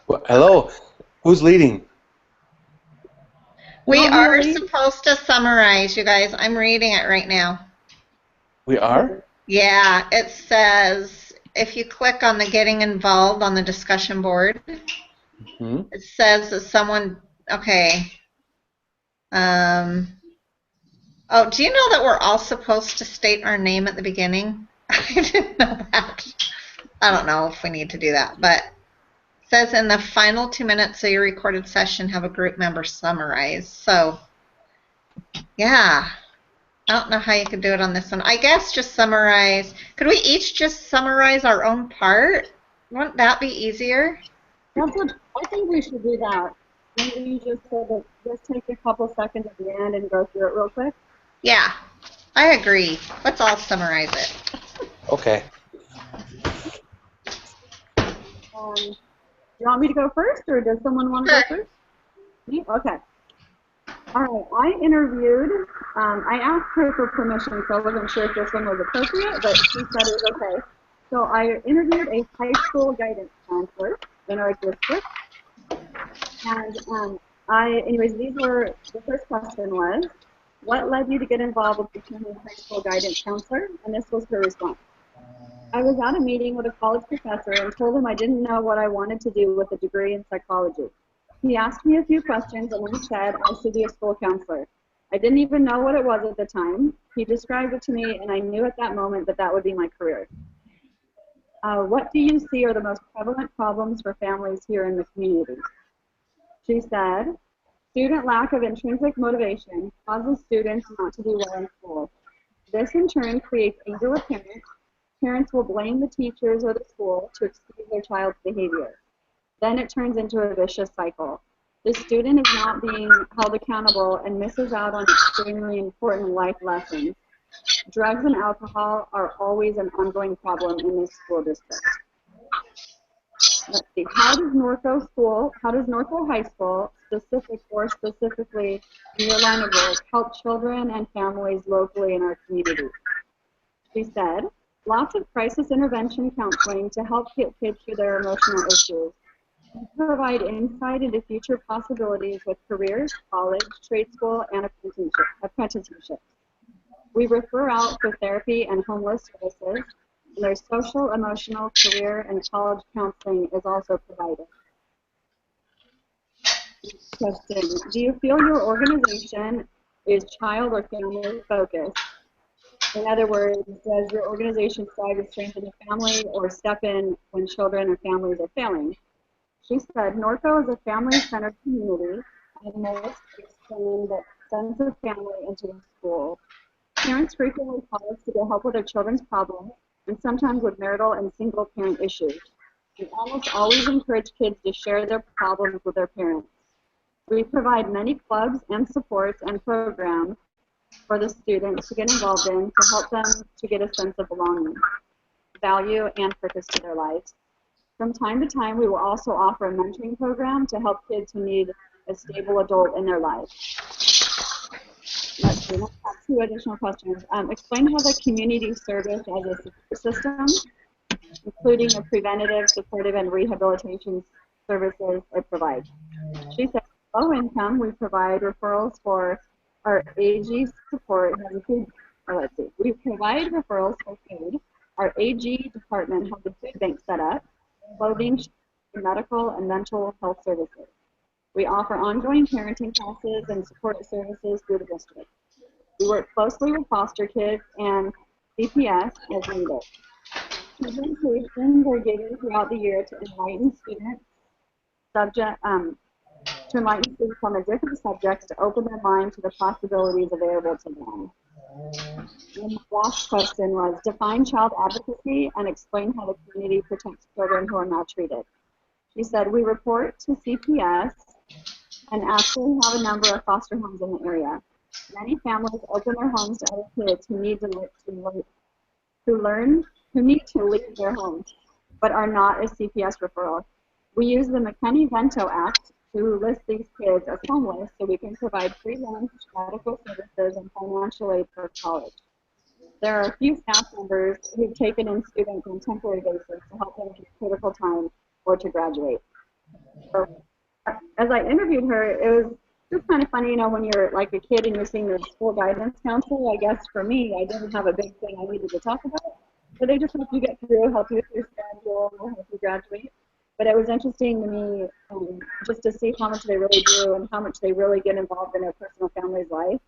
Well, hello. Who's leading? We Want me to are lead? supposed to summarize, you guys. I'm reading it right now. We are? Yeah, it says if you click on the getting involved on the discussion board, Hmm? it says that someone, okay. Um, oh, do you know that we're all supposed to state our name at the beginning? I didn't know that. I don't know if we need to do that, but it says in the final 2 minutes of your recorded session, have a group member summarize. So, yeah. I don't know how you could do it on this one. I guess just summarize. Could we each just summarize our own part? Wouldn't that be easier? That's what I think we should do that. Maybe you just said that just take a couple seconds at the end and go through it real quick. Yeah, I agree. Let's all summarize it. Okay. You want me to go first, or does someone want to go first? Me? Okay. All right. I interviewed. I asked her for permission, so I wasn't sure if this one was appropriate, but she said it was okay. So I interviewed a high school guidance counselor in our district, and anyways, the first question was, what led you to get involved with becoming a high school guidance counselor? And this was her response. I was at a meeting with a college professor and told him I didn't know what I wanted to do with a degree in psychology. He asked me a few questions and then said I should be a school counselor. I didn't even know what it was at the time. He described it to me, and I knew at that moment that that would be my career. What do you see are the most prevalent problems for families here in the community? She said, student lack of intrinsic motivation causes students not to do well in school. This in turn creates anger with parents. Parents will blame the teachers or the school to excuse their child's behavior. Then it turns into a vicious cycle. The student is not being held accountable and misses out on extremely important life lessons. Drugs and alcohol are always an ongoing problem in this school district. Let's see, how does Norco High School, specifically in your line of work, help children and families locally in our community? She said, lots of crisis intervention counseling to help get kids through their emotional issues. We provide insight into future possibilities with careers, college, trade school, and apprenticeships. We refer out for therapy and homeless services, and their social, emotional, career, and college counseling is also provided. Question, do you feel your organization is child or family focused? In other words, does your organization strive to strengthen the family or step in when children or families are failing? She said, Norco is a family-centered community and most expand that sense of family into the school. Parents frequently call us to get help with their children's problems and sometimes with marital and single-parent issues. We almost always encourage kids to share their problems with their parents. We provide many clubs and supports and programs for the students to get involved in to help them to get a sense of belonging, value, and purpose to their lives. From time to time, we will also offer a mentoring program to help kids who need a stable adult in their lives. Let's see, let's have two additional questions. Explain how the community service as a support system, including the preventative, supportive, and rehabilitation services it provides. She said, low income, we provide referrals for our AG support. We provide referrals for food. Our AG department has a food bank set up, clothing, medical, and mental health services. We offer ongoing parenting classes and support services through the district. We work closely with foster kids and CPS as needed. Presentations are given throughout the year to enlighten students on the different subjects to open their mind to the possibilities available to them. And the last question was, define child advocacy and explain how the community protects children who are maltreated. She said, we report to CPS and actually have a number of foster homes in the area. Many families open their homes to other kids who need to leave their homes, but are not a CPS referral. We use the McKinney-Vento Act to list these kids as homeless so we can provide free lunch, medical services, and financial aid for college. There are a few staff members who've taken in students on a temporary basis to help them through critical time or to graduate. So as I interviewed her, it was just kind of funny, you know, when you're like a kid and you're seeing the school guidance counselor. I guess for me, I didn't have a big thing I needed to talk about, so they just help you get through, help you with your schedule, help you graduate. But it was interesting to me just to see how much they really do and how much they really get involved in their personal family's life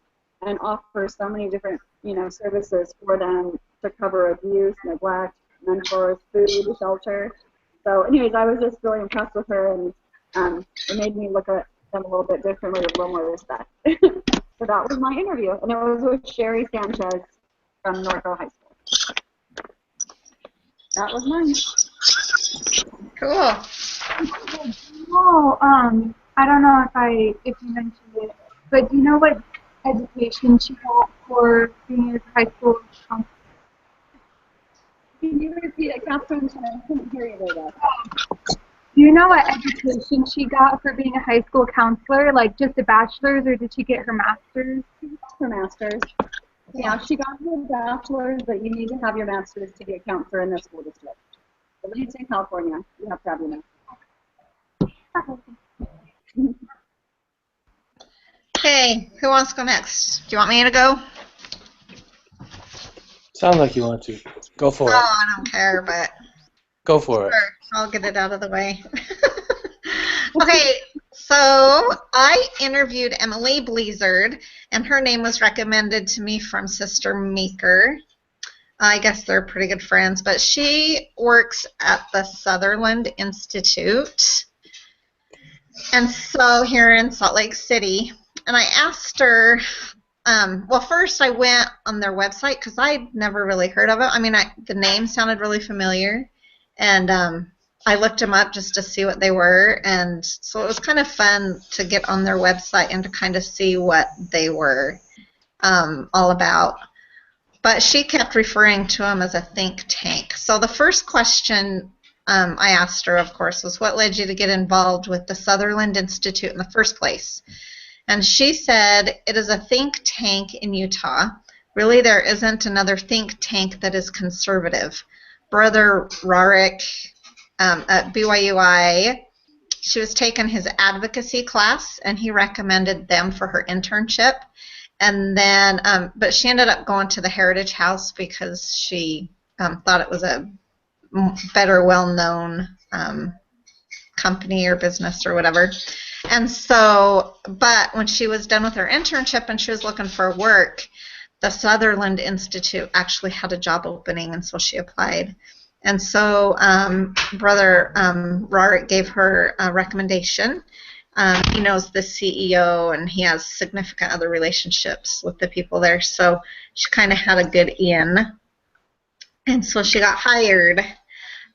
and offer so many different, you know, services for them to cover abuse, neglect, mentors, food, shelter. So anyways, I was just really impressed with her, and it made me look at them a little bit differently with a little more respect. So that was my interview, and it was with Sherry Sanchez from Norco High School. That was mine. Cool. Oh, I don't know if you mentioned it, but do you know what education she got for being a high school counselor? Can you repeat it, Catherine? I couldn't hear you very well. Do you know what education she got for being a high school counselor? Like just a bachelor's, or did she get her master's? Her master's. Yeah, she got her bachelor's, but you need to have your master's to be a counselor in the school district. At least in California, you have to have your master's. Okay, who wants to go next? Do you want me to go? Sounds like you want to. Go for Oh, it. I don't care, but Go for it. sure, I'll get it out of the way. Okay, so I interviewed Emily Blizzard, and her name was recommended to me from Sister Meeker. I guess they're pretty good friends, but she works at the Sutherland Institute, and so here in Salt Lake City. And I asked her, well, first I went on their website because I'd never really heard of it. I mean, the name sounded really familiar, and I looked them up just to see what they were, and so it was kind of fun to get on their website and to kind of see what they were all about. But she kept referring to them as a think tank. So the first question I asked her, of course, was what led you to get involved with the Sutherland Institute in the first place? And she said, it is a think tank in Utah. Really, there isn't another think tank that is conservative. Brother Rarick at BYUI, she was taking his advocacy class, and he recommended them for her internship. And then, but she ended up going to the Heritage House because she thought it was a better well-known company or business or whatever. And so, but when she was done with her internship and she was looking for work, the Sutherland Institute actually had a job opening, and so she applied. And so Brother Rarick gave her a recommendation. He knows the CEO, and he has significant other relationships with the people there, so she kind of had a good in. And so she got hired.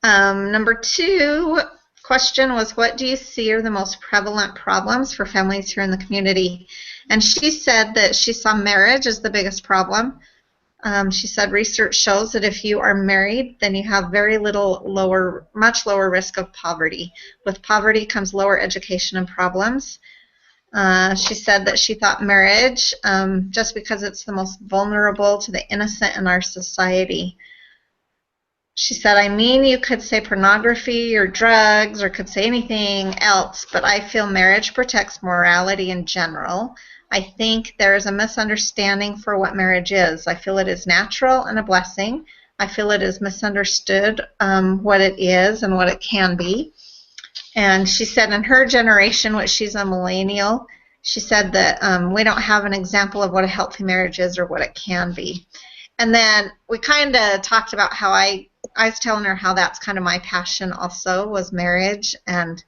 Number 2 question was, what do you see are the most prevalent problems for families here in the community? And she said that she saw marriage as the biggest problem. She said research shows that if you are married, then you have much lower risk of poverty. With poverty comes lower education and problems. She said that she thought marriage, just because it's the most vulnerable to the innocent in our society. She said, I mean, you could say pornography or drugs or could say anything else, but I feel marriage protects morality in general. I think there is a misunderstanding for what marriage is. I feel it is natural and a blessing. I feel it is misunderstood what it is and what it can be. And she said in her generation, which she's a millennial, she said that we don't have an example of what a healthy marriage is or what it can be. And then we kind of talked about how I was telling her how that's kind of my passion also, was marriage. And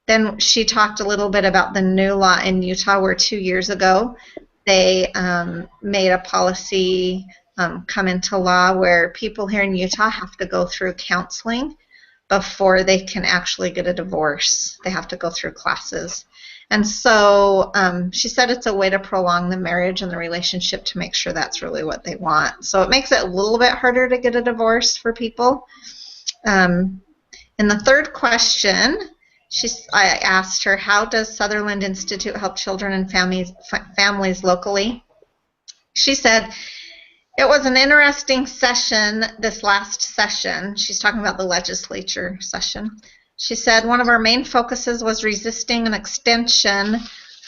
then she talked a little bit about the new law in Utah where 2 years ago they made a policy come into law where people here in Utah have to go through counseling before they can actually get a divorce. They have to go through classes. And so she said it's a way to prolong the marriage and the relationship to make sure that's really what they want. So it makes it a little bit harder to get a divorce for people. In the third question, I asked her, how does Sutherland Institute help children and families locally? She said, it was an interesting session, this last session. She's talking about the legislature session. She said one of our main focuses was resisting an extension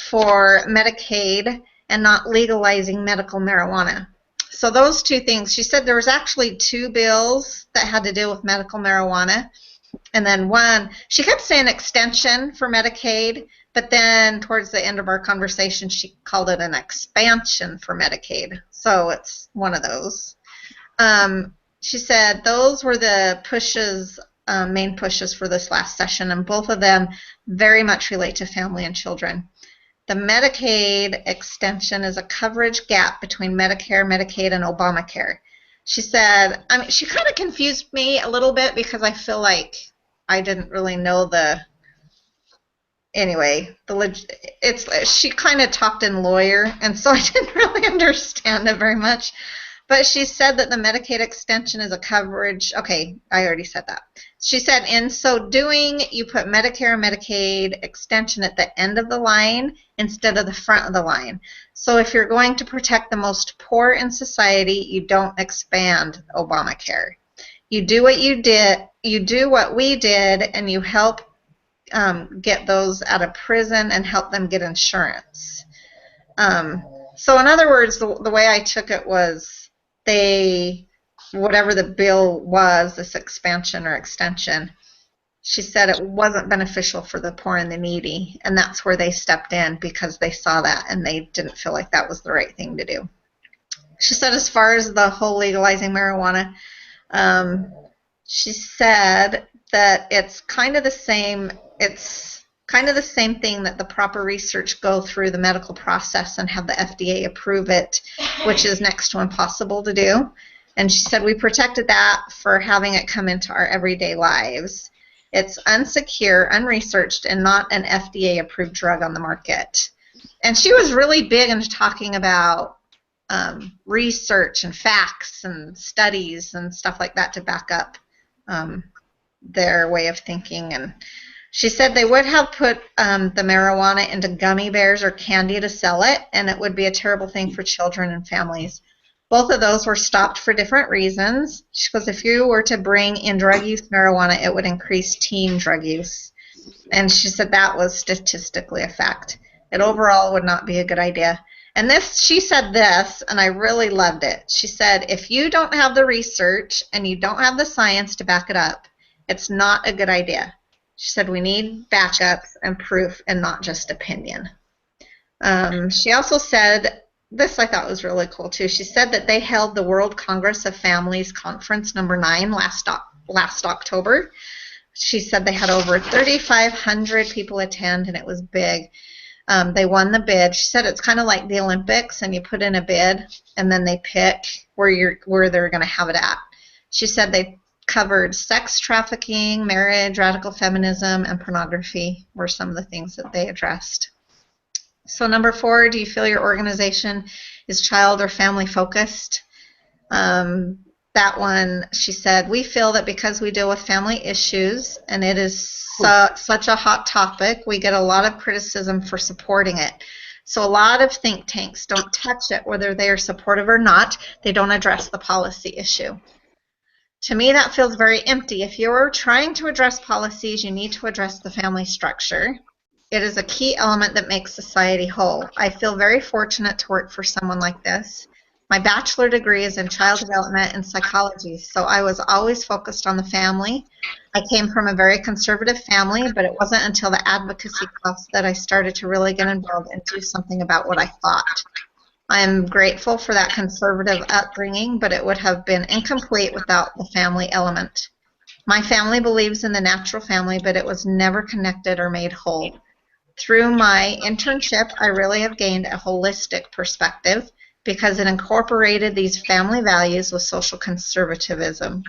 for Medicaid and not legalizing medical marijuana. So those two things, she said there was actually 2 bills that had to deal with medical marijuana. And then one, she kept saying extension for Medicaid, but then towards the end of our conversation, she called it an expansion for Medicaid. So it's one of those. She said those were the pushes, main pushes for this last session, and both of them very much relate to family and children. The Medicaid extension is a coverage gap between Medicare, Medicaid, and Obamacare. She said, I mean, she kind of confused me a little bit because I feel like I didn't really know she kind of talked in lawyer, and so I didn't really understand it very much. But she said that the Medicaid extension is a coverage. Okay, I already said that. She said in so doing, you put Medicare and Medicaid extension at the end of the line instead of the front of the line. So if you're going to protect the most poor in society, you don't expand Obamacare. You do what you did, you do what we did, and you help get those out of prison and help them get insurance. So in other words, the way I took it was whatever the bill was, this expansion or extension, she said it wasn't beneficial for the poor and the needy, and that's where they stepped in because they saw that and they didn't feel like that was the right thing to do. She said as far as the whole legalizing marijuana, she said that it's kind of the same thing that the proper research go through the medical process and have the FDA approve it, which is next to impossible to do. And she said we protected that for having it come into our everyday lives. It's unsecure, unresearched, and not an FDA-approved drug on the market. And she was really big into talking about research and facts and studies and stuff like that to back up their way of thinking. And she said they would have put the marijuana into gummy bears or candy to sell it, and it would be a terrible thing for children and families. Both of those were stopped for different reasons. She goes, if you were to bring in drug use marijuana, it would increase teen drug use. And she said that was statistically a fact. It overall would not be a good idea. And she said this, and I really loved it. She said, if you don't have the research and you don't have the science to back it up, it's not a good idea. She said we need backups and proof and not just opinion. She also said, this I thought was really cool too, she said that they held the World Congress of Families Conference number 9 last October. She said they had over 3,500 people attend, and it was big. They won the bid. She said it's kind of like the Olympics, and you put in a bid, and then they pick where they're going to have it at. She said they covered sex trafficking, marriage, radical feminism, and pornography were some of the things that they addressed. So number 4, do you feel your organization is child or family focused? That one, she said, we feel that because we deal with family issues and it is such a hot topic, we get a lot of criticism for supporting it. So a lot of think tanks don't touch it, whether they are supportive or not. They don't address the policy issue. To me, that feels very empty. If you're trying to address policies, you need to address the family structure. It is a key element that makes society whole. I feel very fortunate to work for someone like this. My bachelor degree is in child development and psychology, so I was always focused on the family. I came from a very conservative family, but it wasn't until the advocacy class that I started to really get involved and do something about what I thought. I am grateful for that conservative upbringing, but it would have been incomplete without the family element. My family believes in the natural family, but it was never connected or made whole. Through my internship, I really have gained a holistic perspective because it incorporated these family values with social conservatism.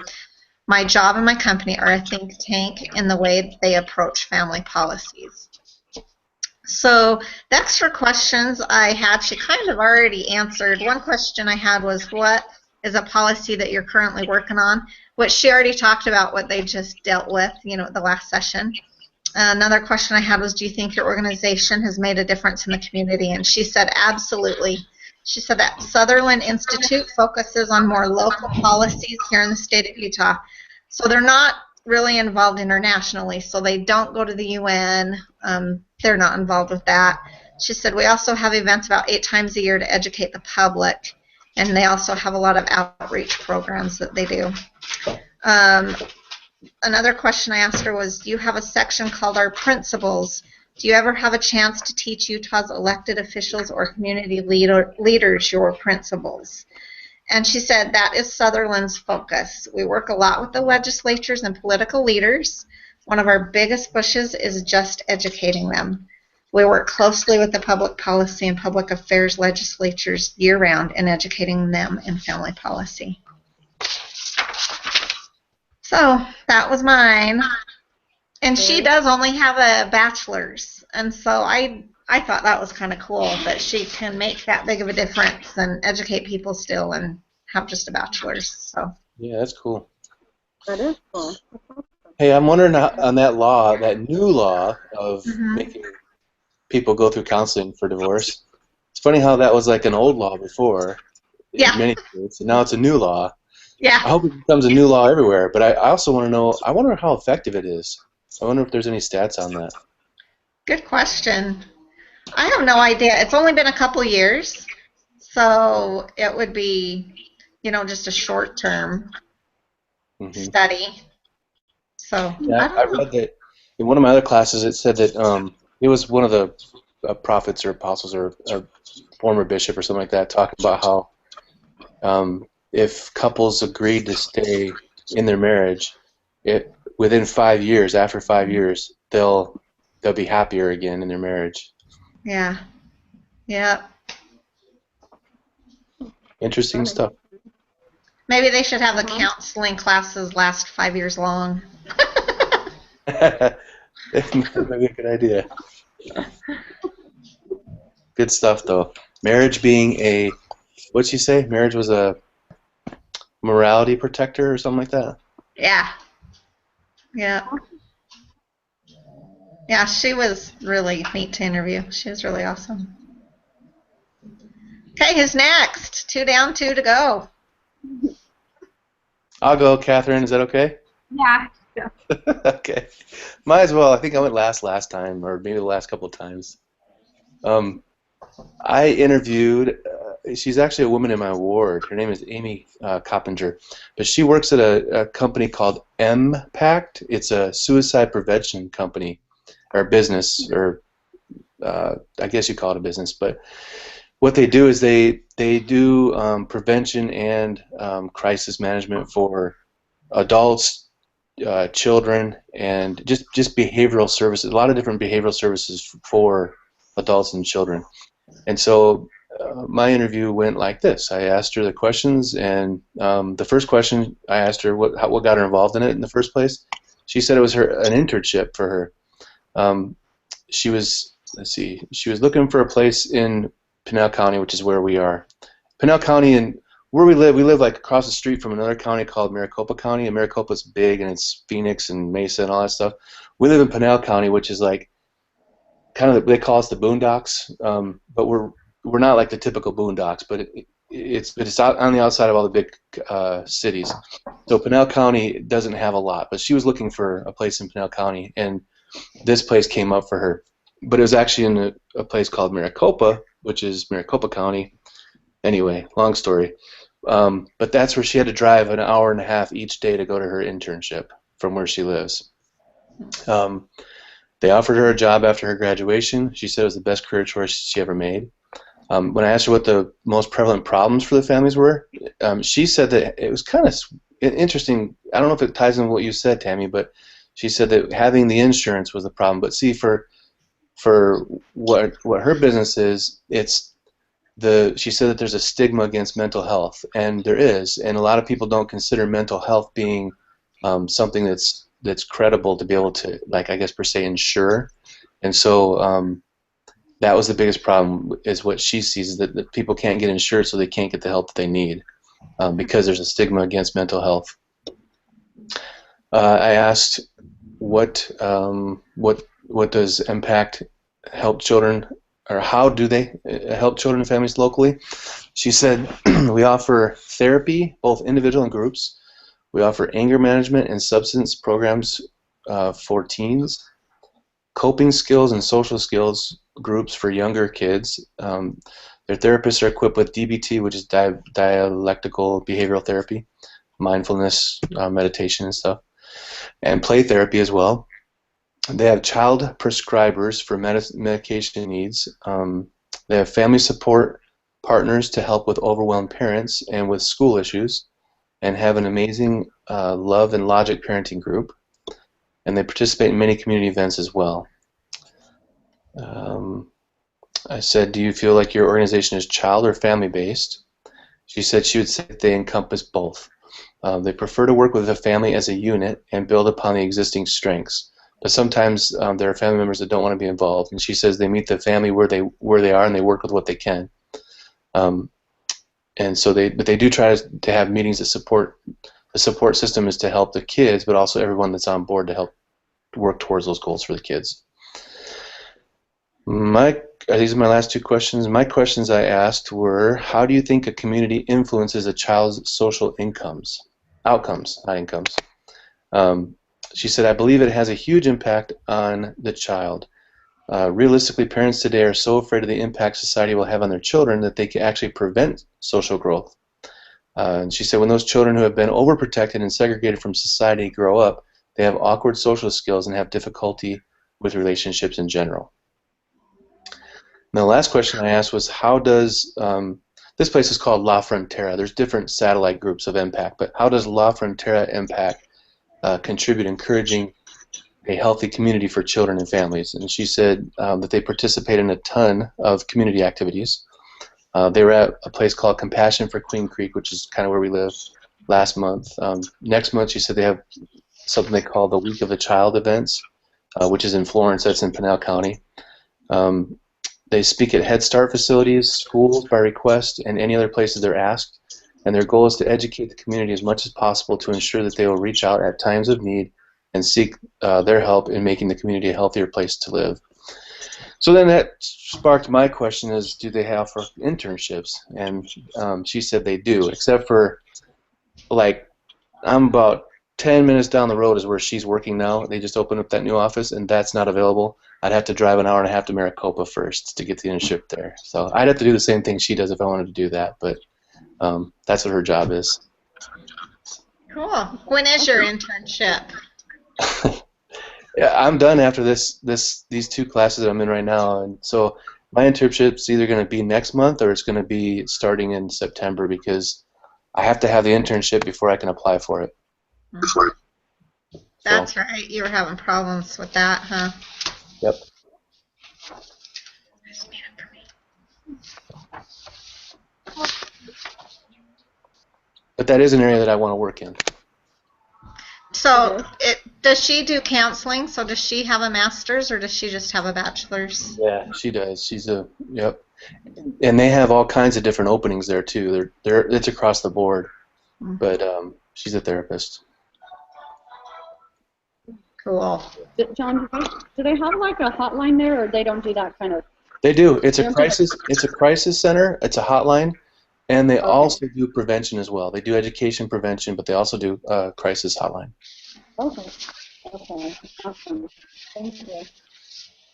My job and my company are a think tank in the way they approach family policies. So the extra questions I had, she kind of already answered. One question I had was, what is a policy that you're currently working on? Which she already talked about what they just dealt with, at the last session. Another question I had was, do you think your organization has made a difference in the community? And she said, absolutely. She said that Sutherland Institute focuses on more local policies here in the state of Utah. So they're not really involved internationally, so they don't go to the UN. They're not involved with that. She said we also have events about 8 times a year to educate the public, and they also have a lot of outreach programs that they do. Another question I asked her was, you have a section called Our Principles. Do you ever have a chance to teach Utah's elected officials or community leaders your principles? And she said that is Sutherland's focus. We work a lot with the legislatures and political leaders. One of our biggest pushes is just educating them. We work closely with the public policy and public affairs legislatures year-round in educating them in family policy. So that was mine. And she does only have a bachelor's. And so I thought that was kind of cool that she can make that big of a difference and educate people still and have just a bachelor's. So Yeah, that's cool. That is cool. Hey, I'm wondering on that law, that new law of making people go through counseling for divorce. It's funny how that was like an old law before in many states, and now it's a new law. Yeah. I hope it becomes a new law everywhere, but I also want to know, I wonder how effective it is. I wonder if there's any stats on that. Good question. I have no idea. It's only been a couple years, so it would be, just a short-term study. So yeah, I read that in one of my other classes. It said that it was one of the prophets or apostles or a former bishop or something like that talking about how if couples agreed to stay in their marriage, within 5 years, after 5 years, they'll be happier again in their marriage. Yeah. Yeah. Interesting stuff. Maybe they should have the counseling classes last 5 years long. Maybe a good idea. Good stuff, though. Marriage being a, what'd she say? Marriage was a morality protector or something like that? Yeah. Yeah. Yeah, she was really neat to interview. She was really awesome. Okay, who's next? 2 down, 2 to go. I'll go, Catherine. Is that okay? Yeah. Okay. Might as well. I think I went last time, or maybe the last couple of times. I interviewed, she's actually a woman in my ward. Her name is Amy Coppinger. But she works at a company called MPACT. It's a suicide prevention company, or business, or I guess you call it a business. But what they do is they do prevention and crisis management for adults, children, and just behavioral services. A lot of different behavioral services for adults and children. And so my interview went like this. I asked her the questions, and the first question I asked her what got her involved in it in the first place. She said it was an internship for her. She was looking for a place in Pinal County, which is where we are. Pinal County, and where we live like across the street from another county called Maricopa County, and Maricopa's big, and it's Phoenix and Mesa and all that stuff. We live in Pinal County, which is like kind of, they call us the boondocks, but we're not like the typical boondocks, but it's out on the outside of all the big cities. So Pinal County doesn't have a lot, but she was looking for a place in Pinal County, and this place came up for her. But it was actually in a place called Maricopa, which is Maricopa County. Anyway, long story. But that's where she had to drive an hour and a half each day to go to her internship from where she lives. They offered her a job after her graduation. She said it was the best career choice she ever made. When I asked her what the most prevalent problems for the families were, she said that it was kind of interesting. I don't know if it ties in with what you said, Tammy, but she said that having the insurance was the problem. But see, for what her business is, she said that there's a stigma against mental health, and there is, and a lot of people don't consider mental health being something that's credible to be able to, like, I guess per se, insure. And so that was the biggest problem, is what she sees, is that people can't get insured, so they can't get the help that they need because there's a stigma against mental health. I asked what does Impact help children, or how do they help children and families locally? She said we offer therapy, both individual and groups. We offer anger management and substance programs for teens, coping skills and social skills groups for younger kids. Their therapists are equipped with DBT, which is dialectical behavioral therapy, mindfulness, meditation and stuff, and play therapy as well. They have child prescribers for medication needs. They have family support partners to help with overwhelmed parents and with school issues, and have an amazing Love and Logic parenting group. And they participate in many community events as well. I said, do you feel like your organization is child or family based? She said she would say that they encompass both. They prefer to work with the family as a unit and build upon the existing strengths. But sometimes there are family members that don't want to be involved, and she says they meet the family where they are and they work with what they can. And so they do try to have meetings that support. The support system is to help the kids, but also everyone that's on board to help work towards those goals for the kids. These are my last two questions. My questions I asked were, how do you think a community influences a child's social outcomes, not incomes? She said, I believe it has a huge impact on the child. Realistically, parents today are so afraid of the impact society will have on their children that they can actually prevent social growth. And she said, when those children who have been overprotected and segregated from society grow up, they have awkward social skills and have difficulty with relationships in general. And the last question I asked was, how does, this place is called La Frontera. There's different satellite groups of impact, but how does La Frontera impact contribute encouraging a healthy community for children and families? And she said that they participate in a ton of community activities. They were at a place called Compassion for Queen Creek, which is kind of where we live, last month. Next month, she said they have something they call the Week of the Child events, which is in Florence. That's in Pinal County. They speak at Head Start facilities, schools by request, and any other places they're asked. And their goal is to educate the community as much as possible to ensure that they will reach out at times of need and seek their help in making the community a healthier place to live. So then that sparked my question is, do they have for internships? And she said they do, except for, like, I'm about 10 minutes down the road is where she's working now. They just opened up that new office, and that's not available. I'd have to drive an hour and a half to Maricopa first to get the internship there. So I'd have to do the same thing she does if I wanted to do that, but that's what her job is. Cool. When is your internship? Yeah, I'm done after these two classes that I'm in right now, and so my internship's either going to be next month or it's going to be starting in September because I have to have the internship before I can apply for it. That's right. You were having problems with that, huh? Yep. But that is an area that I want to work in. So, does she do counseling? So, does she have a master's or does she just have a bachelor's? Yeah, she does. Yep. And they have all kinds of different openings there too. It's across the board. But she's a therapist. Cool. John, do they have like a hotline there, or they don't do that kind of? They do. It's a crisis center. It's a hotline, and they also do prevention as well. They do education prevention, but they also do crisis hotline. Okay. Awesome. Thank you.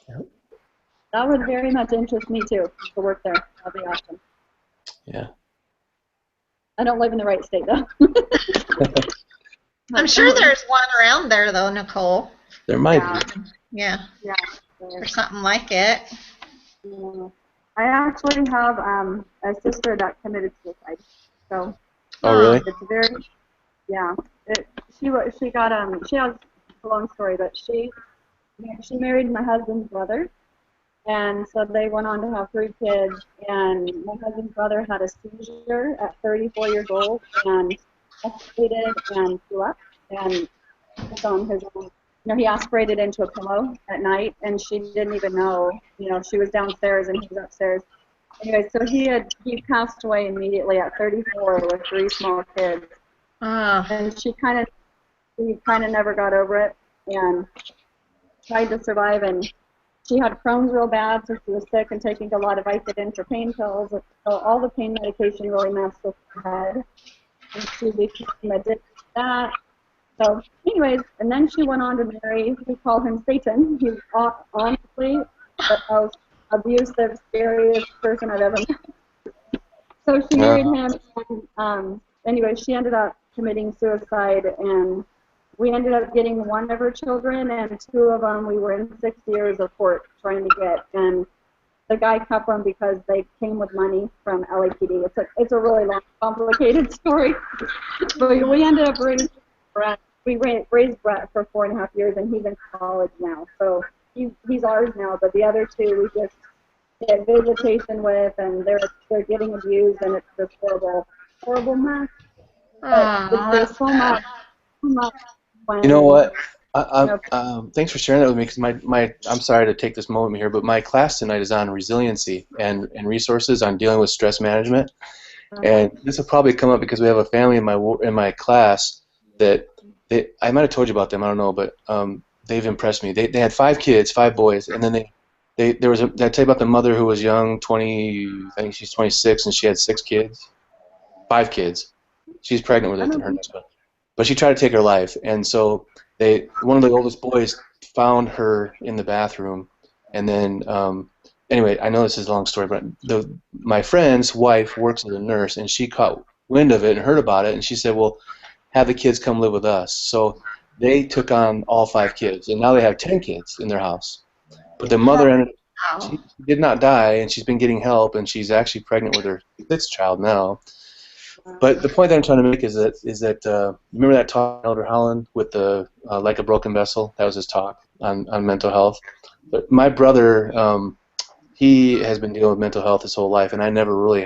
Yep. That would very much interest me too, to work there. That'd be awesome. Yeah. I don't live in the right state though. I'm sure there's one around there though, Nicole. There might be. Yeah. Yeah. Or something like it. Yeah. I actually have a sister that committed suicide. So. Oh really? It's very. Yeah. She has a long story, but she married my husband's brother. And so they went on to have 3 kids, and my husband's brother had a seizure at 34 years old and aspirated and threw up and was on his own. He aspirated into a pillow at night, and she didn't even know. She was downstairs and he was upstairs. Anyway, so he passed away immediately at 34 with 3 small kids. And she kind of never got over it and tried to survive, and she had Crohn's real bad, so she was sick and taking a lot of Vicodin for pain pills. So all the pain medication really messed with her head. And she became that. So, anyways, and then she went on to marry, we call him Satan. He's honestly the most abusive, scariest person I've ever met. So she married him, and anyway, she ended up committing suicide, and we ended up getting one of her children, and two of them we were in 6 years of court trying to get, and the guy kept them because they came with money from LAPD. It's a really long, complicated story, but we ended up raising Brett. We raised Brett for 4.5 years, and he's in college now, so he's ours now. But the other two we just get visitation with, and they're getting abused, and it's this horrible mess. But there's so much when You know what? you know, Thanks for sharing that with me. Because I'm sorry to take this moment here, but my class tonight is on resiliency and resources on dealing with stress management. And this will probably come up because we have a family in my class that I might have told you about them. I don't know, but they've impressed me. They had 5 kids, 5 boys, and then there was did I tell you about the mother who was young, 20, I think she's 26, and she had 6 kids, 5 kids. She's pregnant with her husband, but she tried to take her life, and so one of the oldest boys found her in the bathroom, and then anyway, I know this is a long story, but my friend's wife works as a nurse, and she caught wind of it and heard about it, and she said, well, have the kids come live with us. So they took on all 5 kids, and now they have 10 kids in their house. But the mother she did not die, and she's been getting help, and she's actually pregnant with her 6th child now. But the point that I'm trying to make is that remember that talk Elder Holland with the like a broken vessel? That was his talk on mental health. But my brother, he has been dealing with mental health his whole life, and I never really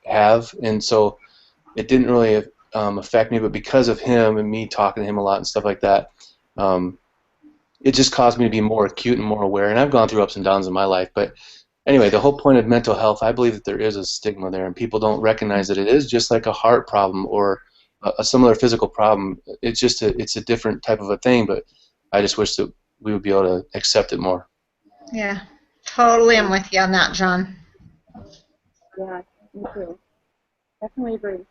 have, and so it didn't really affect me. But because of him and me talking to him a lot and stuff like that, it just caused me to be more acute and more aware. And I've gone through ups and downs in my life, but anyway, the whole point of mental health, I believe that there is a stigma there, and people don't recognize that it is just like a heart problem or a similar physical problem. It's just it's a different type of a thing, but I just wish that we would be able to accept it more. Yeah, totally. I'm with you on that, John. Yeah, me too. Definitely agree.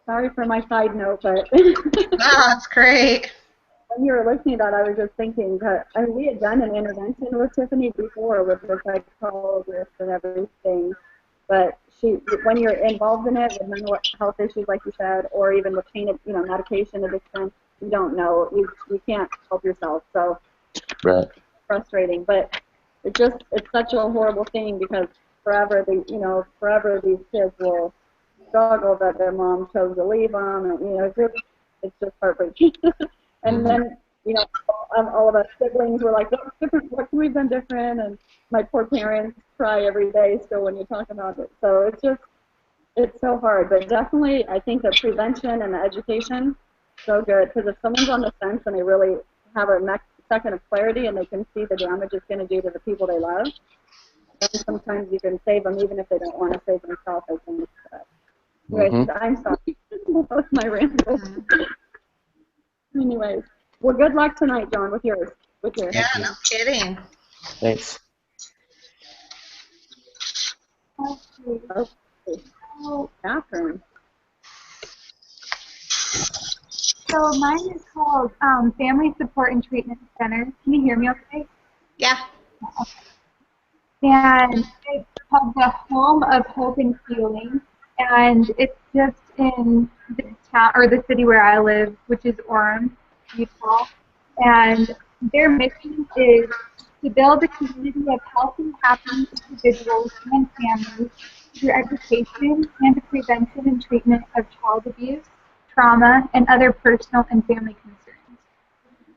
Sorry for my side note, but No, that's great. when you were listening to that, I was just thinking that we had done an intervention with Tiffany before with the psychologist and everything, but when you're involved in it with mental health issues, like you said, or even with pain, medication addiction, you don't know, you can't help yourself. So Right. frustrating, but it's such a horrible thing because forever these kids will struggle that their mom chose to leave them, and it's just heartbreaking. And then all of us siblings were like, what can we have done different? And my poor parents cry every day still when you talk about it. So it's so hard, but definitely I think that prevention and the education so good, because if someone's on the fence and they really have a second of clarity and they can see the damage it's going to do to the people they love, then sometimes you can save them even if they don't want to save themselves. I think. Anyways, I'm sorry. That was my ramble. Anyways, well, good luck tonight, John, with yours. Yeah, no kidding. Thanks. Okay. Catherine. So mine is called Family Support and Treatment Center. Can you hear me okay? Yeah. And it's called the Home of Hope and Healing, and it's just in the town or the city where I live, which is Orem, Utah. And their mission is to build a community of healthy, happy individuals and families through education and the prevention and treatment of child abuse, trauma, and other personal and family concerns.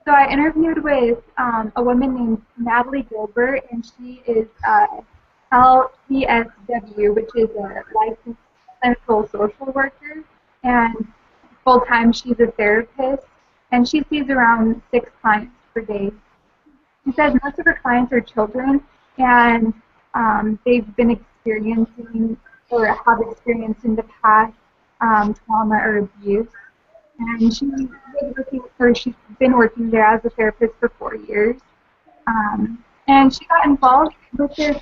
So I interviewed with a woman named Natalie Gilbert, and she is LCSW, which is a licensed clinical social worker, and full-time she's a therapist, and she sees around 6 clients per day. She says most of her clients are children, and they've been experiencing or have experienced in the past trauma or abuse. And she's been working there as a therapist for 4 years. And she got involved with this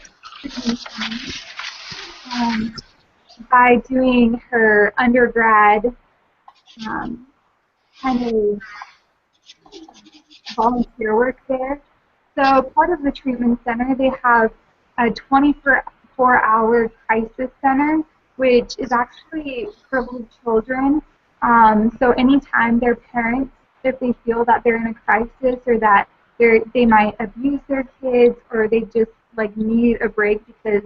by doing her undergrad kind of volunteer work there. So part of the treatment center, they have a 24-hour crisis center, which is actually for little children. So anytime their parents, if they feel that they're in a crisis or that they might abuse their kids or they just like need a break because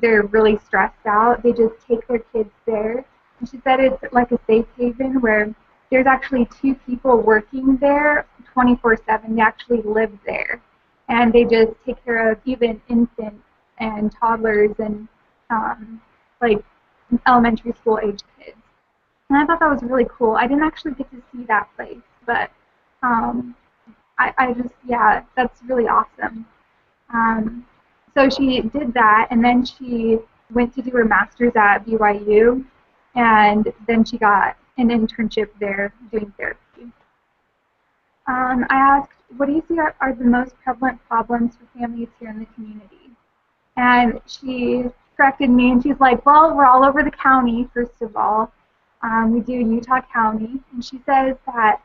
they're really stressed out, they just take their kids there. And she said it's like a safe haven where there's actually 2 people working there 24/7. They actually live there, and they just take care of even infants and toddlers and like elementary school age kids. And I thought that was really cool. I didn't actually get to see that place, but I just, yeah, that's really awesome. So she did that, and then she went to do her master's at BYU, and then she got an internship there doing therapy. I asked, what do you see are the most prevalent problems for families here in the community? And she corrected me, and she's like, well, we're all over the county, first of all. We do Utah County, and she says that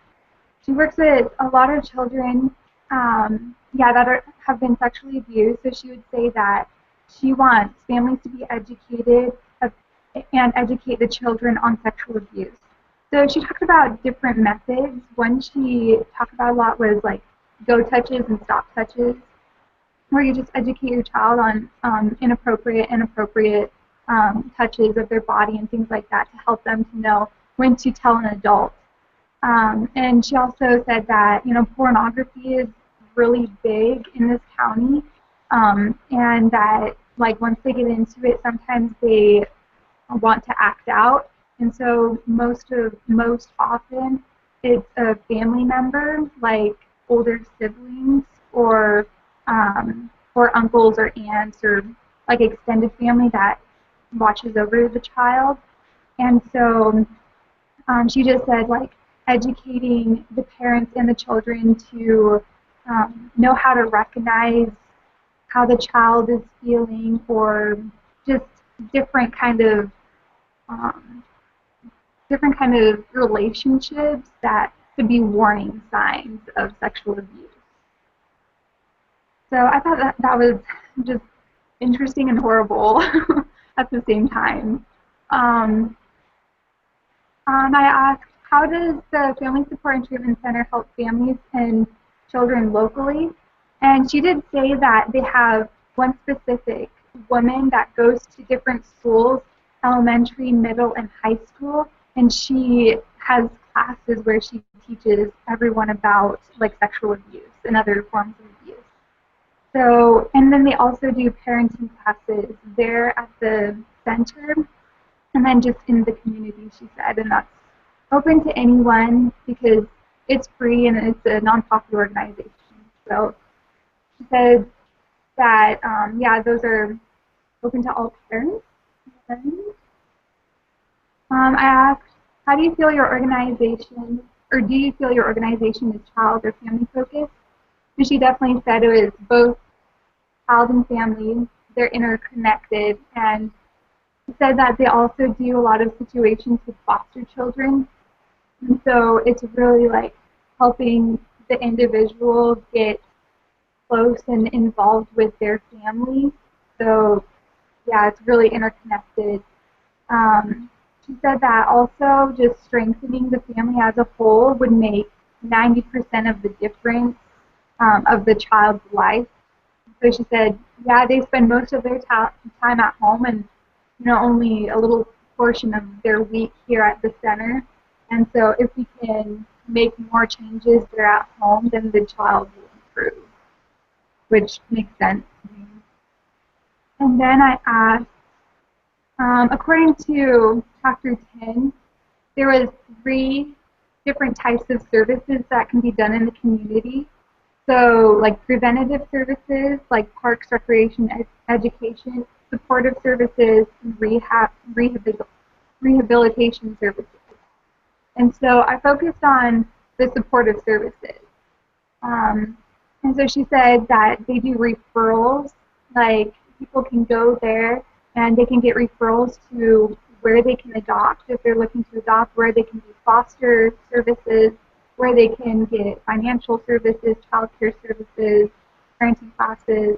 she works with a lot of children that have been sexually abused, so she would say that she wants families to be educated and educate the children on sexual abuse. So she talked about different methods. One she talked about a lot was like go touches and stop touches, where you just educate your child on inappropriate touches of their body and things like that to help them to know when to tell an adult. And she also said that, pornography is really big in this county, and that, like, once they get into it, sometimes they want to act out. And so most often it's a family member, like older siblings or uncles or aunts or like extended family that watches over the child. And so she just said, like, educating the parents and the children to know how to recognize how the child is feeling, or just different kind of relationships that could be warning signs of sexual abuse. So I thought that was just interesting and horrible at the same time. I asked, how does the Family Support and Treatment Center help families and children locally? And she did say that they have one specific woman that goes to different schools, elementary, middle, and high school, and she has classes where she teaches everyone about like sexual abuse and other forms of abuse. So, and then they also do parenting classes there at the center, and then just in the community, she said, and that's open to anyone because it's free and it's a nonprofit organization. So she said that, those are open to all parents. I asked, how do you feel your organization, or do you feel your organization is child or family focused? And she definitely said it was both child and family. They're interconnected, and she said that they also do a lot of situations with foster children. And so it's really like helping the individual get close and involved with their family. So yeah, it's really interconnected. She said that also just strengthening the family as a whole would make 90% of the difference of the child's life. So she said, yeah, they spend most of their time at home and only a little portion of their week here at the center. And so if we can make more changes there at home, then the child will improve, which makes sense to me. And then I asked, according to Chapter 10, there was 3 different types of services that can be done in the community. So like preventative services, like parks, recreation, education, supportive services, and rehabilitation services. And so I focused on the supportive services. And so she said that they do referrals, like people can go there and they can get referrals to where they can adopt if they're looking to adopt, where they can do foster services, where they can get financial services, childcare services, parenting classes.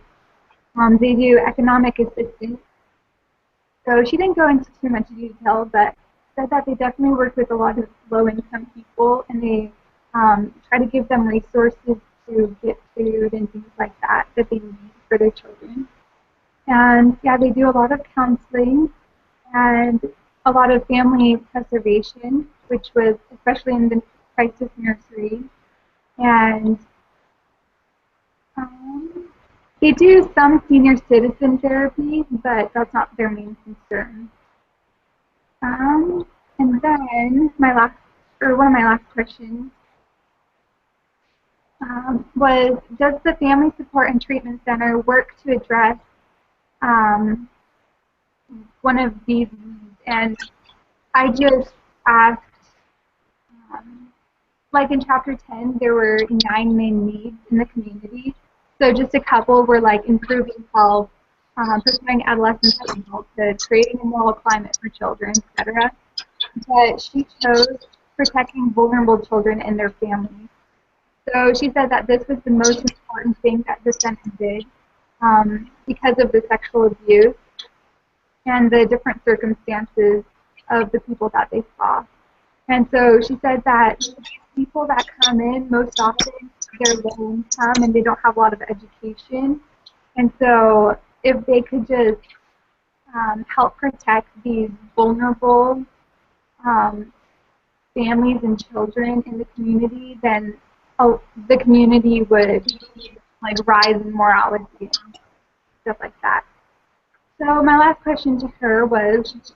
They do economic assistance. So she didn't go into too much detail, but said that they definitely work with a lot of low-income people, and they try to give them resources to get food and things like that that they need for their children. And yeah, they do a lot of counseling and a lot of family preservation, which was especially in the crisis nursery. And they do some senior citizen therapy, but that's not their main concern. And then one of my last questions was, does the Family Support and Treatment Center work to address one of these needs? And I just asked, like in Chapter 10, there were 9 main needs in the community. So just a couple were like improving health, preparing adolescents for adulthood, creating a moral climate for children, etc. But she chose protecting vulnerable children and their families. So she said that this was the most important thing that the center did because of the sexual abuse and the different circumstances of the people that they saw. And so she said that people that come in, most often they're low income and they don't have a lot of education. And so if they could just help protect these vulnerable families and children in the community, then the community would like rise in morality and stuff like that. So my last question to her was,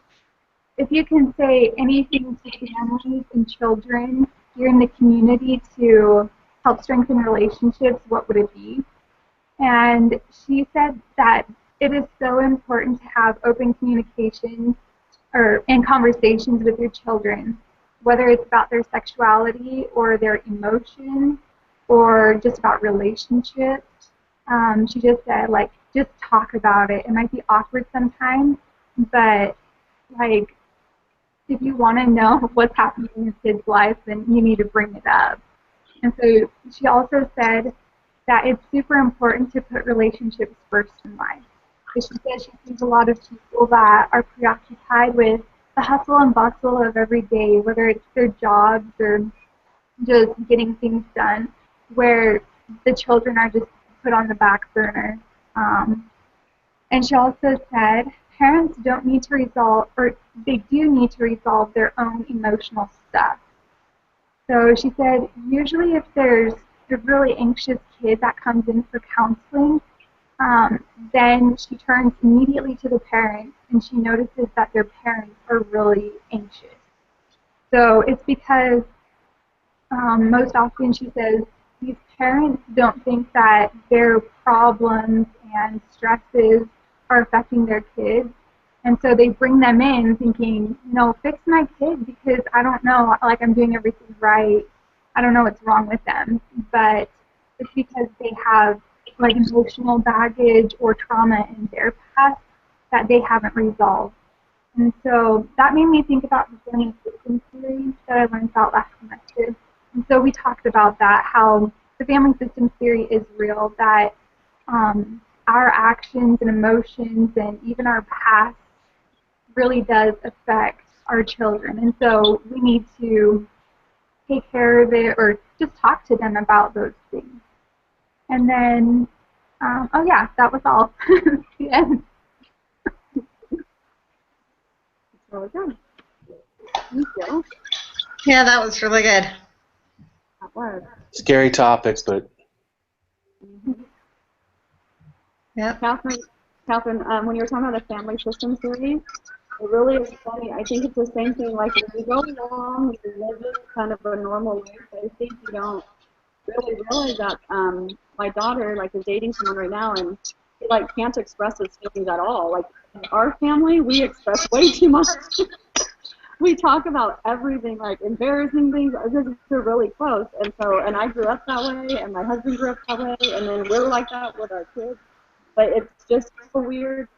if you can say anything to families and children here in the community to help strengthen relationships, what would it be? And she said that it is so important to have open communication and conversations with your children, whether it's about their sexuality or their emotions or just about relationships. She just said, like, just talk about it. It might be awkward sometimes, but like, if you want to know what's happening in your kid's life, then you need to bring it up. And so she also said that it's super important to put relationships first in life. Because she said she sees a lot of people that are preoccupied with the hustle and bustle of every day, whether it's their jobs or just getting things done, where the children are just put on the back burner. And she also said parents don't need to resolve, or they do need to resolve their own emotional stuff. So she said, usually if there's a really anxious kid that comes in for counseling, then she turns immediately to the parents and she notices that their parents are really anxious. So it's because most often she says these parents don't think that their problems and stresses are affecting their kids. And so they bring them in thinking, no, fix my kid because I don't know, like I'm doing everything right. I don't know what's wrong with them. But it's because they have like emotional baggage or trauma in their past that they haven't resolved. And so that made me think about the family system theory that I learned about last semester. And so we talked about that, how the family system theory is real, that our actions and emotions and even our past really does affect our children. And so we need to take care of it or just talk to them about those things. And then, oh yeah, that was all. The end. Really good. Thank you. Yeah, that was really good. That was. Scary topic, but Yep. Catherine, when you were talking about the family system theory, it really is funny. I think it's the same thing. Like when you go along, you live it kind of a normal way, but I think you don't really realize that my daughter like is dating someone right now, and he like can't express his feelings at all. Like in our family, we express way too much. We talk about everything, like embarrassing things, because we're really close. And so, and I grew up that way, and my husband grew up that way, and then we're like that with our kids. But it's just so weird.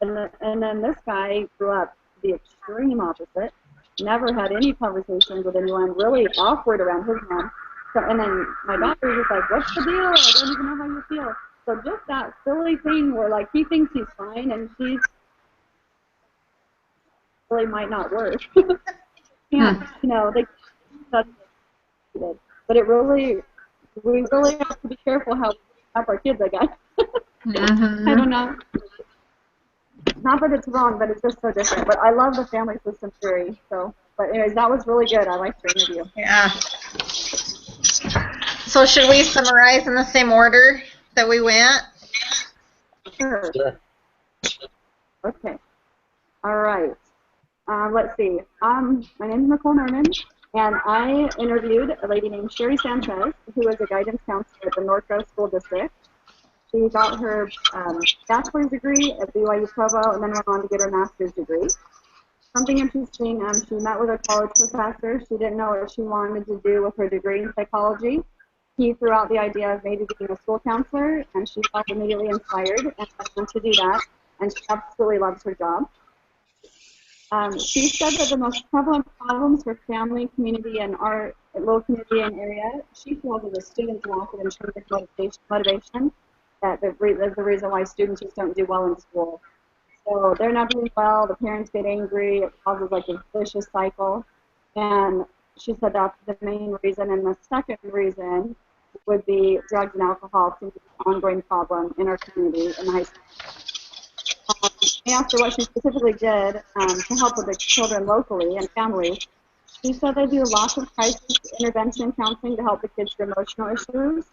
And then this guy grew up the extreme opposite. Never had any conversations with anyone, really awkward around his mom. So, and then my daughter was like, what's the deal? I don't even know how you feel. So just that silly thing where like he thinks he's fine and she's really might not work. Can't, you know, they that's but it really, we really have to be careful how we help our kids, I guess. I don't know. Not that it's wrong, but it's just so different. But I love the family system theory. So, but anyways, that was really good. I liked the interview. Yeah. So should we summarize in the same order that we went? Sure. Okay. All right. Let's see. My name is Nicole Norman, and I interviewed a lady named Sherry Sanchez, who is a guidance counselor at the Northwest School District. She got her bachelor's degree at BYU Provo and then went on to get her master's degree. Something interesting, she met with a college professor. She didn't know what she wanted to do with her degree in psychology. He threw out the idea of maybe being a school counselor, and she felt immediately inspired and went to do that, and she absolutely loves her job. She said that the most prevalent problems for family, community, and our local community and area, she feels is a student's lack of intrinsic motivation. That is the reason why students just don't do well in school. So they're not doing well, the parents get angry, it causes like a vicious cycle. And she said that's the main reason. And the second reason would be drugs and alcohol, seems to be an ongoing problem in our community in the high school. I asked her what she specifically did to help with the children locally and families. She said they do lots of crisis intervention counseling to help the kids through emotional issues.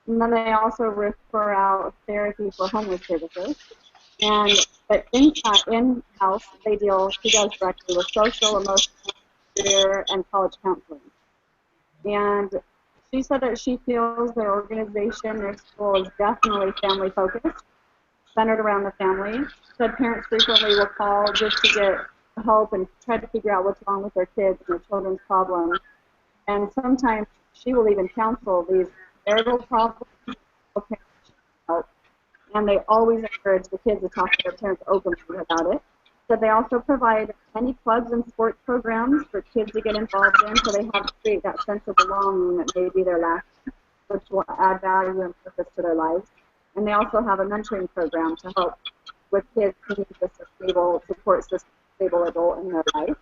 And then they also refer out therapy for homeless services. But in-house, she does directly with social, emotional, career, and college counseling. And she said that she feels their organization, their school is definitely family focused, centered around the family. Said parents frequently will call just to get help and try to figure out what's wrong with their kids and their children's problems. And sometimes she will even counsel these marital problems. And they always encourage the kids to talk to their parents openly about it. So they also provide many clubs and sports programs for kids to get involved in, so they have to create that sense of belonging that may be their last, which will add value and purpose to their lives. And they also have a mentoring program to help with kids who need a stable support system, stable adult in their life.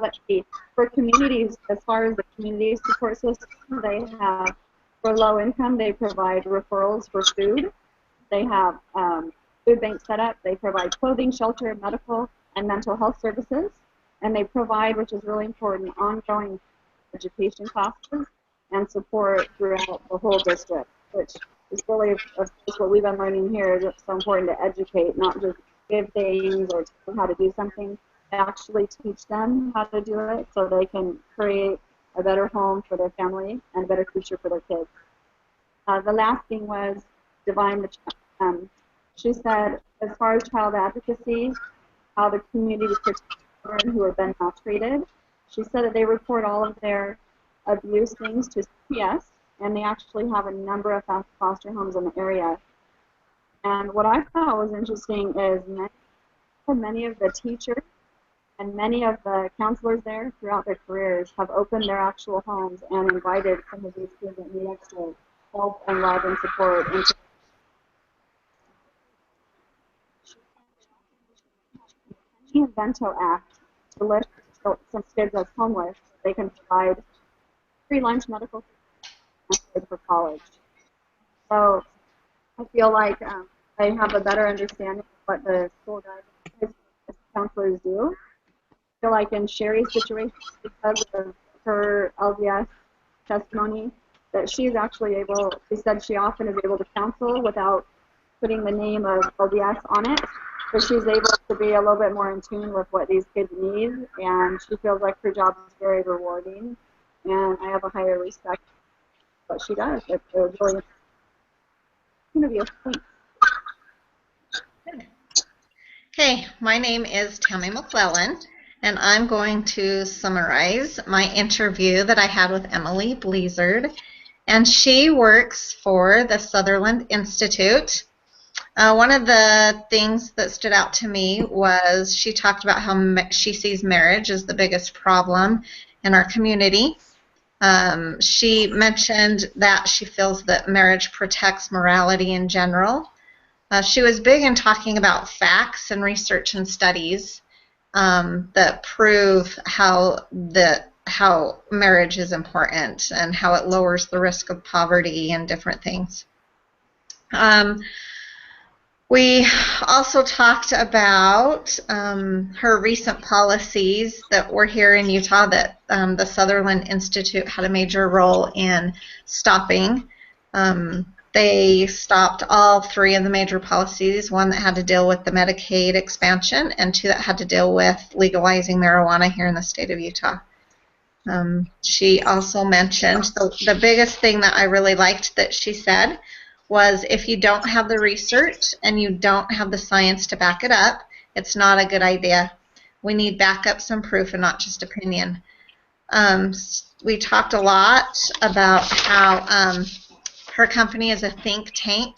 Let's see. For communities, as far as the community support system, they have, for low income, they provide referrals for food. They have food banks set up. They provide clothing, shelter, medical, and mental health services. And they provide, which is really important, ongoing education classes and support throughout the whole district, which is really, of course, what we've been learning here is it's so important to educate, not just give things or tell them how to do something, actually teach them how to do it so they can create a better home for their family and a better future for their kids. The last thing was Divine. She said, as far as child advocacy, how the community protects children who have been maltreated, she said that they report all of their abuse things to CPS, and they actually have a number of foster homes in the area. And what I thought was interesting is many of the teachers and many of the counselors there throughout their careers have opened their actual homes and invited some of these kids that need extra help and love and support into the Vento Act to lift some kids as homeless. They can provide free lunch, medical care for college. So I feel like I have a better understanding of what the school guidance counselors do. I feel like in Sherry's situation, because of her LDS testimony, that she's actually able, she said she often is able to counsel without putting the name of LDS on it. So she's able to be a little bit more in tune with what these kids need, and she feels like her job is very rewarding, and I have a higher respect for what she does. It's really interview. Thanks. Okay, my name is Tammy McClellan, and I'm going to summarize my interview that I had with Emily Blizzard. And she works for the Sutherland Institute. One of the things that stood out to me was she talked about how she sees marriage as the biggest problem in our community. She mentioned that she feels that marriage protects morality in general. She was big in talking about facts and research and studies that prove how marriage is important and how it lowers the risk of poverty and different things. We also talked about her recent policies that were here in Utah that the Sutherland Institute had a major role in stopping. They stopped all three of the major policies, one that had to deal with the Medicaid expansion and two that had to deal with legalizing marijuana here in the state of Utah. She also mentioned the biggest thing that I really liked that she said was if you don't have the research and you don't have the science to back it up, it's not a good idea. We need backups and proof and not just opinion. We talked a lot about how her company is a think tank,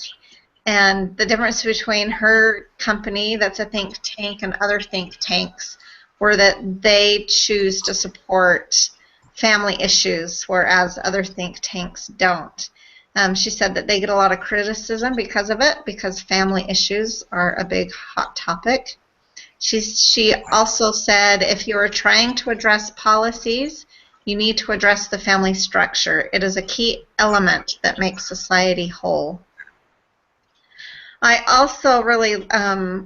and the difference between her company that's a think tank and other think tanks were that they choose to support family issues, whereas other think tanks don't. She said that they get a lot of criticism because of it, because family issues are a big hot topic. She also said if you are trying to address policies, you need to address the family structure. It is a key element that makes society whole. I also really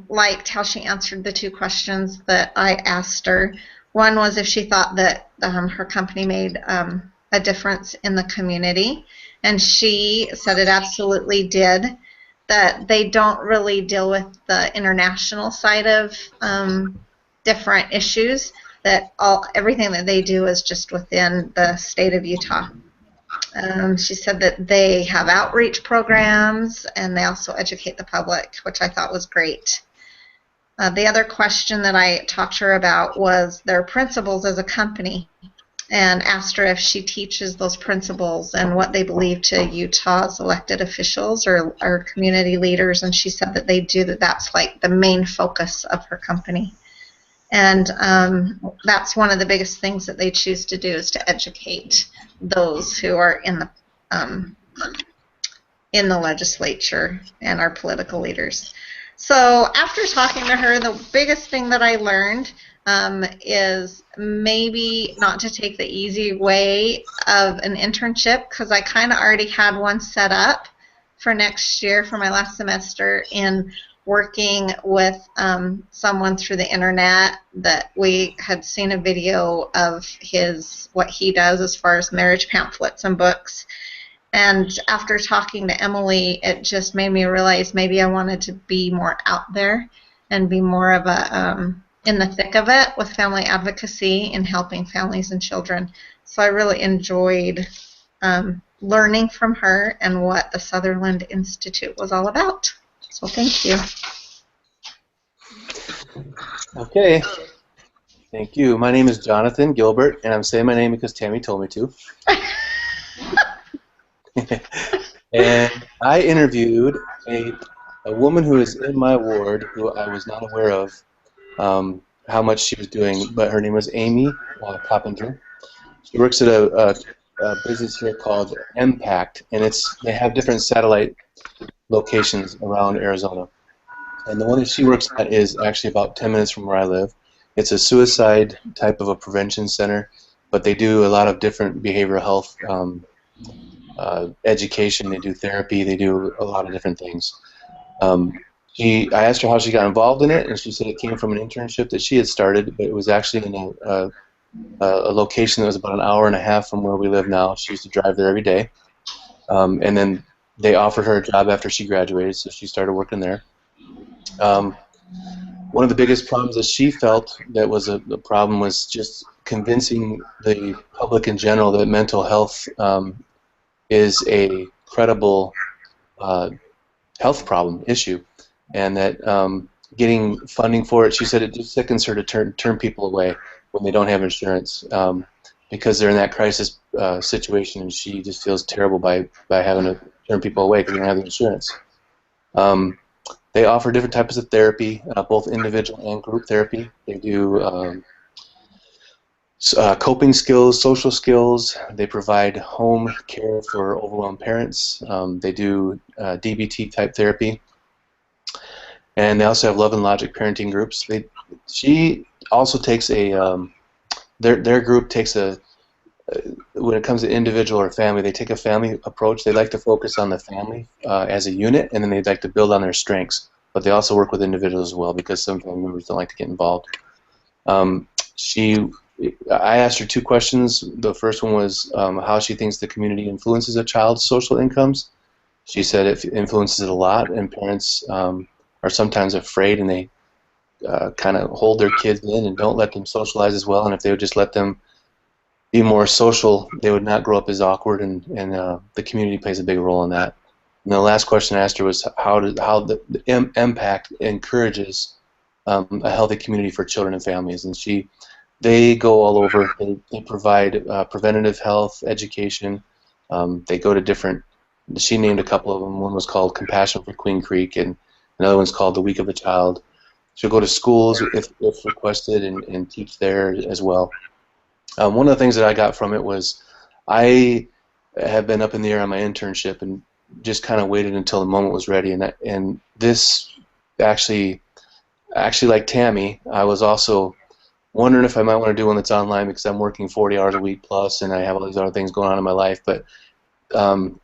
liked how she answered the two questions that I asked her. One was if she thought that her company made a difference in the community, and she said it absolutely did, that they don't really deal with the international side of different issues, that everything that they do is just within the state of Utah. She said that they have outreach programs and they also educate the public, which I thought was great. The other question that I talked to her about was their principles as a company, and asked her if she teaches those principles and what they believe to Utah's elected officials or community leaders, and she said that they do, that's like the main focus of her company. And that's one of the biggest things that they choose to do, is to educate those who are in the legislature and our political leaders. So after talking to her, the biggest thing that I learned is maybe not to take the easy way of an internship, because I kind of already had one set up for next year for my last semester in working with someone through the internet that we had seen a video of what he does as far as marriage pamphlets and books. And after talking to Emily, it just made me realize maybe I wanted to be more out there and be more of a in the thick of it with family advocacy and helping families and children. So I really enjoyed learning from her and what the Sutherland Institute was all about. So thank you. Okay. Thank you. My name is Jonathan Gilbert, and I'm saying my name because Tammy told me to. And I interviewed a woman who is in my ward who I was not aware of how much she was doing, but her name was Amy Coppinger. She works at a business here called Impact, and they have different satellite locations around Arizona. And the one that she works at is actually about 10 minutes from where I live. It's a suicide type of a prevention center, but they do a lot of different behavioral health education. They do therapy. They do a lot of different things. I asked her how she got involved in it, and she said it came from an internship that she had started, but it was actually in a location that was about an hour and a half from where we live now. She used to drive there every day. And then they offered her a job after she graduated, so she started working there. One of the biggest problems that she felt that was a problem was just convincing the public in general that mental health is a credible health problem issue, and that getting funding for it, she said it just sickens her to turn people away when they don't have insurance because they're in that crisis situation, and she just feels terrible by having to turn people away because they don't have the insurance. They offer different types of therapy, both individual and group therapy. They do coping skills, social skills. They provide home care for overwhelmed parents. They do DBT type therapy, and they also have love and logic parenting groups. She also takes their group takes when it comes to individual or family, they take a family approach. They like to focus on the family as a unit, and then they like to build on their strengths. But they also work with individuals as well, because some family members don't like to get involved. Um, she, I asked her two questions. The first one was how she thinks the community influences a child's social incomes. She said it influences it a lot, and parents are sometimes afraid, and they kind of hold their kids in and don't let them socialize as well. And if they would just let them be more social, they would not grow up as awkward, and the community plays a big role in that. And the last question I asked her was how the impact encourages a healthy community for children and families. And they go all over. They provide preventative health education. They go to different. She named a couple of them. One was called Compassion for Queen Creek, and another one's called The Week of the Child. She'll go to schools if requested, and teach there as well. One of the things that I got from it was I have been up in the air on my internship and just kind of waited until the moment was ready. And this actually, like Tammy, I was also wondering if I might want to do one that's online, because I'm working 40 hours a week plus, and I have all these other things going on in my life. But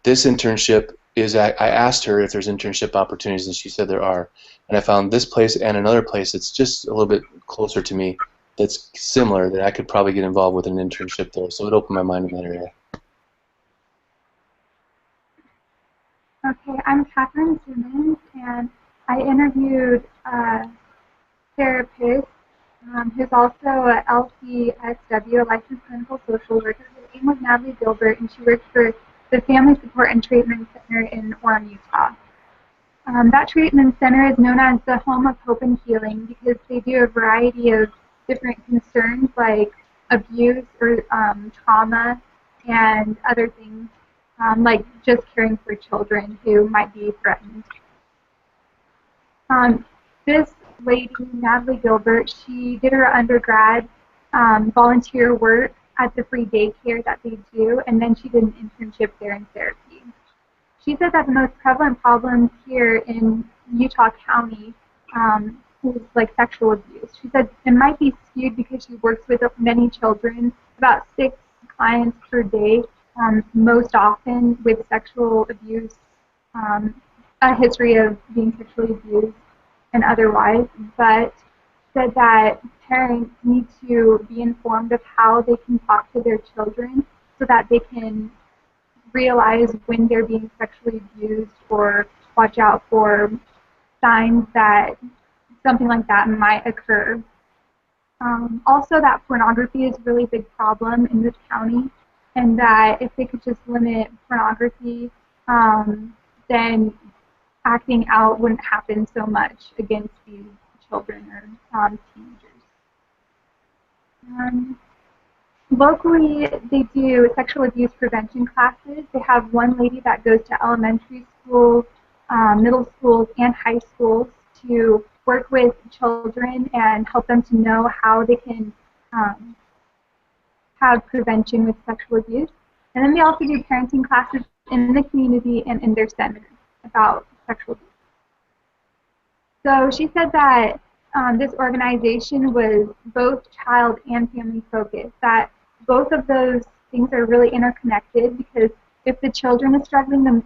this internship I asked her if there's internship opportunities, and she said there are. And I found this place and another place that's just a little bit closer to me, that's similar, that I could probably get involved with an internship there. So it opened my mind in that area. Okay, I'm Catherine Simmons, and I interviewed a therapist who's also a LCSW, a licensed clinical social worker. Her name was Natalie Gilbert, and she works for the Family Support and Treatment Center in Orem, Utah. That treatment center is known as the Home of Hope and Healing because they do a variety of different concerns like abuse or trauma and other things, like just caring for children who might be threatened. This lady, Natalie Gilbert, she did her undergrad volunteer work at the free daycare that they do, and then she did an internship there in therapy. She said that the most prevalent problems here in Utah County is like sexual abuse. She said it might be skewed because she works with many children, about 6 clients per day, most often with sexual abuse, a history of being sexually abused and otherwise, but said that parents need to be informed of how they can talk to their children so that they can realize when they're being sexually abused or watch out for signs that something like that might occur. Also, that pornography is a really big problem in this county, and that if they could just limit pornography, then acting out wouldn't happen so much against these children or teenagers. Locally, they do sexual abuse prevention classes. They have one lady that goes to elementary schools, middle schools, and high schools to work with children and help them to know how they can have prevention with sexual abuse. And then they also do parenting classes in the community and in their centers about sexual abuse. So she said that this organization was both child and family focused, that both of those things are really interconnected, because if the children is struggling,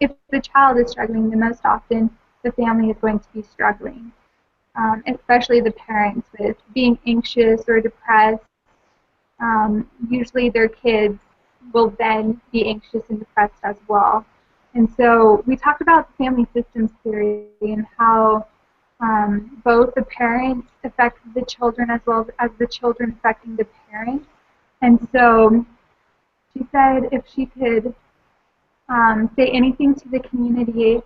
if the child is struggling, the most often the family is going to be struggling, especially the parents with being anxious or depressed. Usually their kids will then be anxious and depressed as well. And so we talked about the family systems theory and how both the parents affect the children as well as the children affecting the parents. And so she said if she could say anything to the community,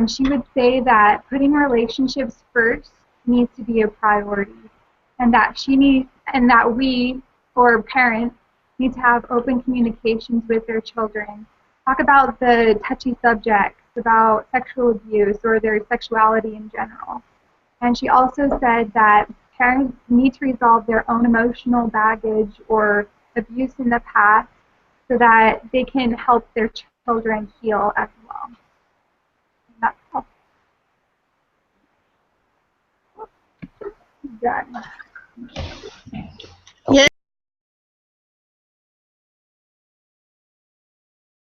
she would say that putting relationships first needs to be a priority, and that we, or parents, need to have open communications with their children. Talk about the touchy subjects about sexual abuse or their sexuality in general. And she also said that parents need to resolve their own emotional baggage or abuse in the past so that they can help their children heal as well. And that's all. Done.